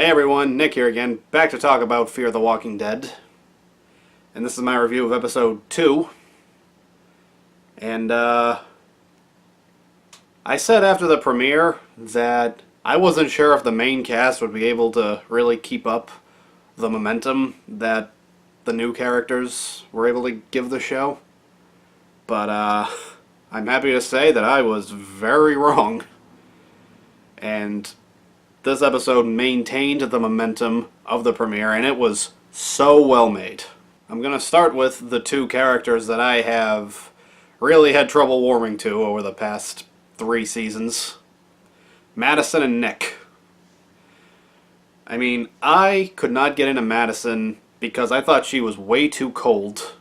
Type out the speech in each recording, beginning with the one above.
Hey everyone, Nick here again, back to talk about Fear the Walking Dead. And this is my review of episode 2. And I said after the premiere that I wasn't sure if the main cast would be able to really keep up the momentum that the new characters were able to give the show. But I'm happy to say that I was very wrong. And this episode maintained the momentum of the premiere, and it was so well made. I'm going to start with the two characters that I have really had trouble warming to over the past 3 seasons. Madison and Nick. I mean, I could not get into Madison because I thought she was way too cold,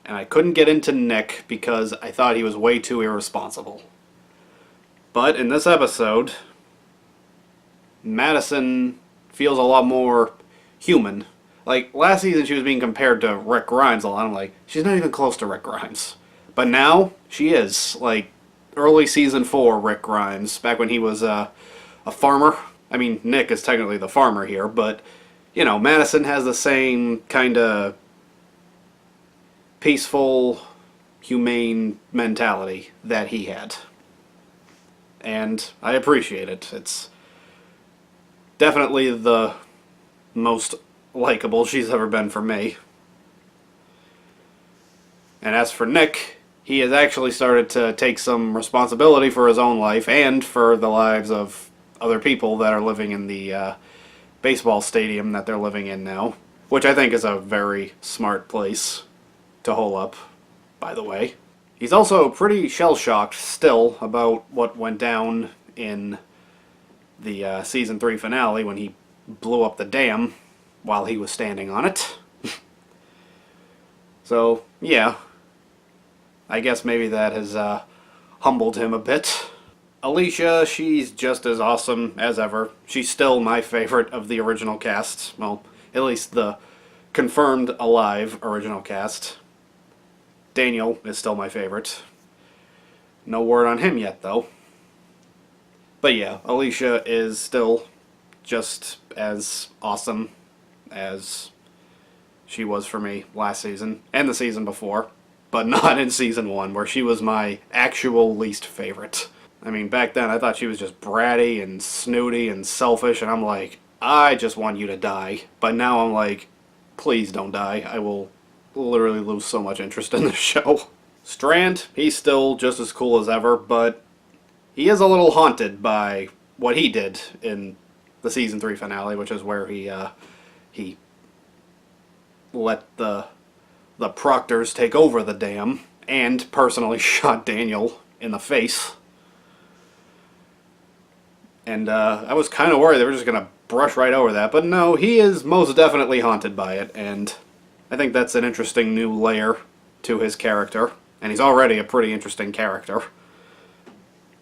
and I couldn't get into Nick because I thought he was way too irresponsible. But in this episode, Madison feels a lot more human. Like, last season she was being compared to Rick Grimes a lot. I'm like, she's not even close to Rick Grimes. But now, she is. Like, early season 4 Rick Grimes, back when he was a farmer. I mean, Nick is technically the farmer here, but, you know, Madison has the same kind of peaceful, humane mentality that he had. And I appreciate it. It's definitely the most likable she's ever been for me. And as for Nick, he has actually started to take some responsibility for his own life and for the lives of other people that are living in the baseball stadium that they're living in now, which I think is a very smart place to hole up, by the way. He's also pretty shell-shocked still about what went down in the season 3 finale when he blew up the dam while he was standing on it. So, yeah. I guess maybe that has humbled him a bit. Alicia, she's just as awesome as ever. She's still my favorite of the original cast. Well, at least the confirmed alive original cast. Daniel is still my favorite. No word on him yet, though. But yeah, Alicia is still just as awesome as she was for me last season and the season before, but not in season 1, where she was my actual least favorite. I mean, back then I thought she was just bratty and snooty and selfish, and I'm like, I just want you to die. But now I'm like, please don't die. I will literally lose so much interest in this show. Strand, he's still just as cool as ever, but he is a little haunted by what he did in the season 3 finale, which is where he let the Proctors take over the dam and personally shot Daniel in the face. And I was kind of worried they were just going to brush right over that, but no, he is most definitely haunted by it, and I think that's an interesting new layer to his character, and he's already a pretty interesting character.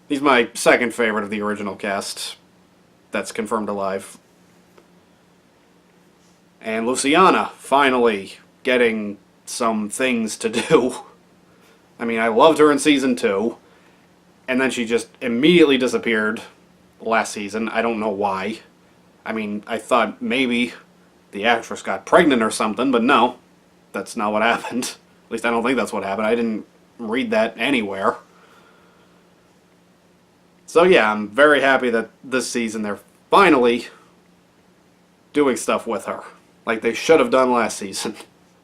He's my second favorite of the original cast that's confirmed alive. And Luciana, finally getting some things to do. I mean, I loved her in season 2, and then she just immediately disappeared last season. I don't know why. I mean, I thought maybe the actress got pregnant or something, but no, that's not what happened. At least I don't think that's what happened. I didn't read that anywhere. So yeah, I'm very happy that this season they're finally doing stuff with her, like they should have done last season.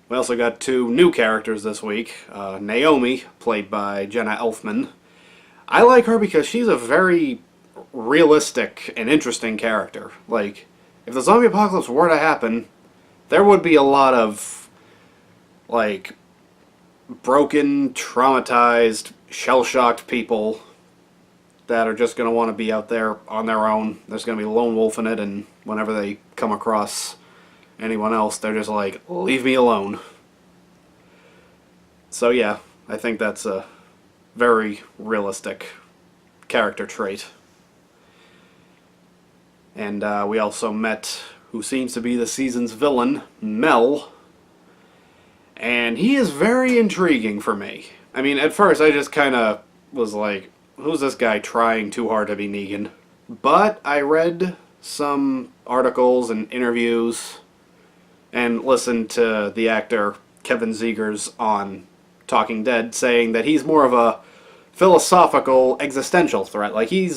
We also got 2 new characters this week. Naomi, played by Jenna Elfman. I like her because she's a very realistic and interesting character. Like, if the zombie apocalypse were to happen, there would be a lot of, like, broken, traumatized, shell-shocked people that are just going to want to be out there on their own. There's going to be a lone wolf in it, and whenever they come across anyone else, they're just like, leave me alone. So yeah, I think that's a very realistic character trait. And we also met who seems to be the season's villain, Mel. And he is very intriguing for me. I mean, at first I just kind of was like, who's this guy trying too hard to be Negan? But I read some articles and interviews and listened to the actor Kevin Zegers on Talking Dead saying that he's more of a philosophical, existential threat. Like, he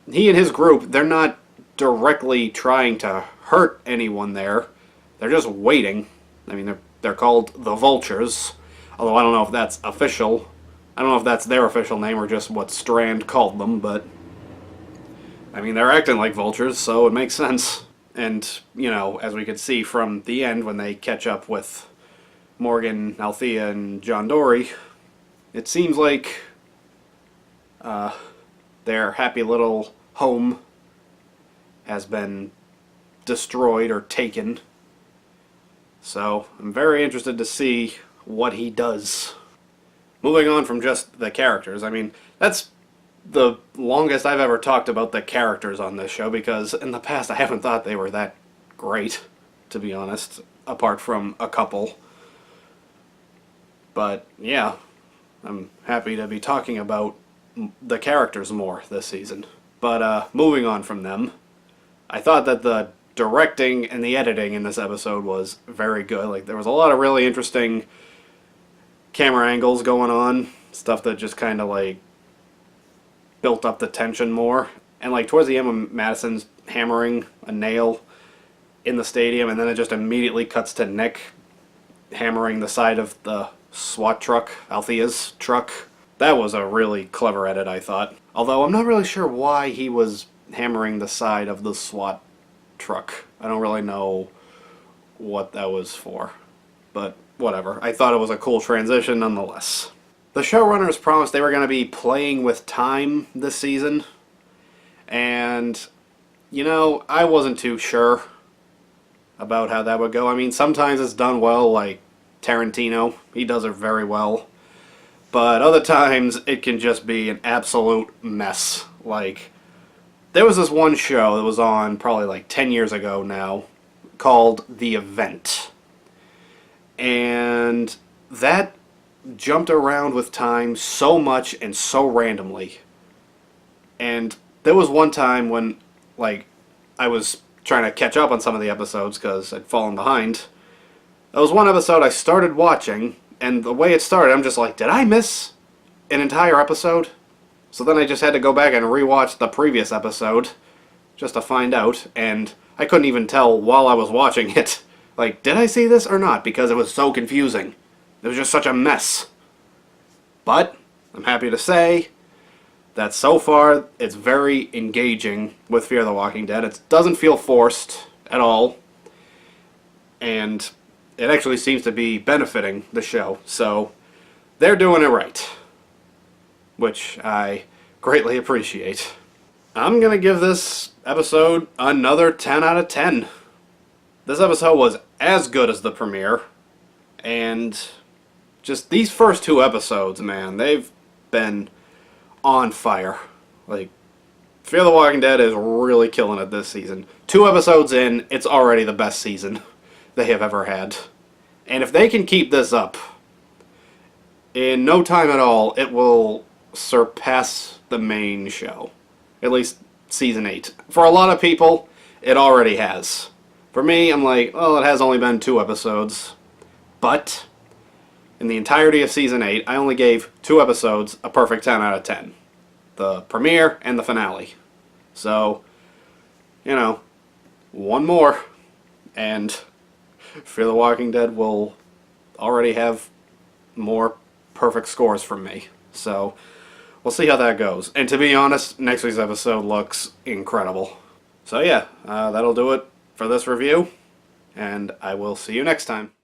and his group, they're not directly trying to hurt anyone there. They're just waiting. I mean, they're called the Vultures, although I don't know if that's official. I don't know if that's their official name or just what Strand called them, but I mean, they're acting like vultures, so it makes sense. And, you know, as we could see from the end when they catch up with Morgan, Althea, and John Dory, it seems like their happy little home has been destroyed or taken. So I'm very interested to see what he does. Moving on from just the characters, I mean, that's the longest I've ever talked about the characters on this show, because in the past I haven't thought they were that great, to be honest, apart from a couple. But yeah, I'm happy to be talking about the characters more this season. But moving on from them, I thought that the directing and the editing in this episode was very good. Like, there was a lot of really interesting camera angles going on, stuff that just kind of like built up the tension more. And like towards the end when Madison's hammering a nail in the stadium, and then it just immediately cuts to Nick hammering the side of the SWAT truck, Althea's truck. That was a really clever edit, I thought. Although I'm not really sure why he was hammering the side of the SWAT truck. I don't really know what that was for, but whatever. I thought it was a cool transition nonetheless. The showrunners promised they were going to be playing with time this season, and, you know, I wasn't too sure about how that would go. I mean, sometimes it's done well, like Tarantino. He does it very well. But other times, it can just be an absolute mess. Like, there was this one show that was on probably like 10 years ago now called The Event. And that jumped around with time so much and so randomly. And there was one time when, like, I was trying to catch up on some of the episodes because I'd fallen behind. There was one episode I started watching, and the way it started, I'm just like, did I miss an entire episode? So then I just had to go back and rewatch the previous episode just to find out, and I couldn't even tell while I was watching it. Like, did I see this or not? Because it was so confusing. It was just such a mess. But I'm happy to say that so far it's very engaging with Fear the Walking Dead. It doesn't feel forced at all, and it actually seems to be benefiting the show. So they're doing it right, which I greatly appreciate. I'm going to give this episode another 10 out of 10. This episode was as good as the premiere, and just these first two episodes, man, they've been on fire. Like, Fear the Walking Dead is really killing it this season. 2 episodes in, it's already the best season they have ever had. And if they can keep this up, in no time at all, it will surpass the main show. At least season 8. For a lot of people, it already has. For me, I'm like, well, it has only been 2 episodes. But in the entirety of season 8, I only gave 2 episodes a perfect 10 out of 10. The premiere and the finale. So, you know, one more, and Fear the Walking Dead will already have more perfect scores from me. So, we'll see how that goes. And to be honest, next week's episode looks incredible. So yeah, that'll do it for this review, and I will see you next time.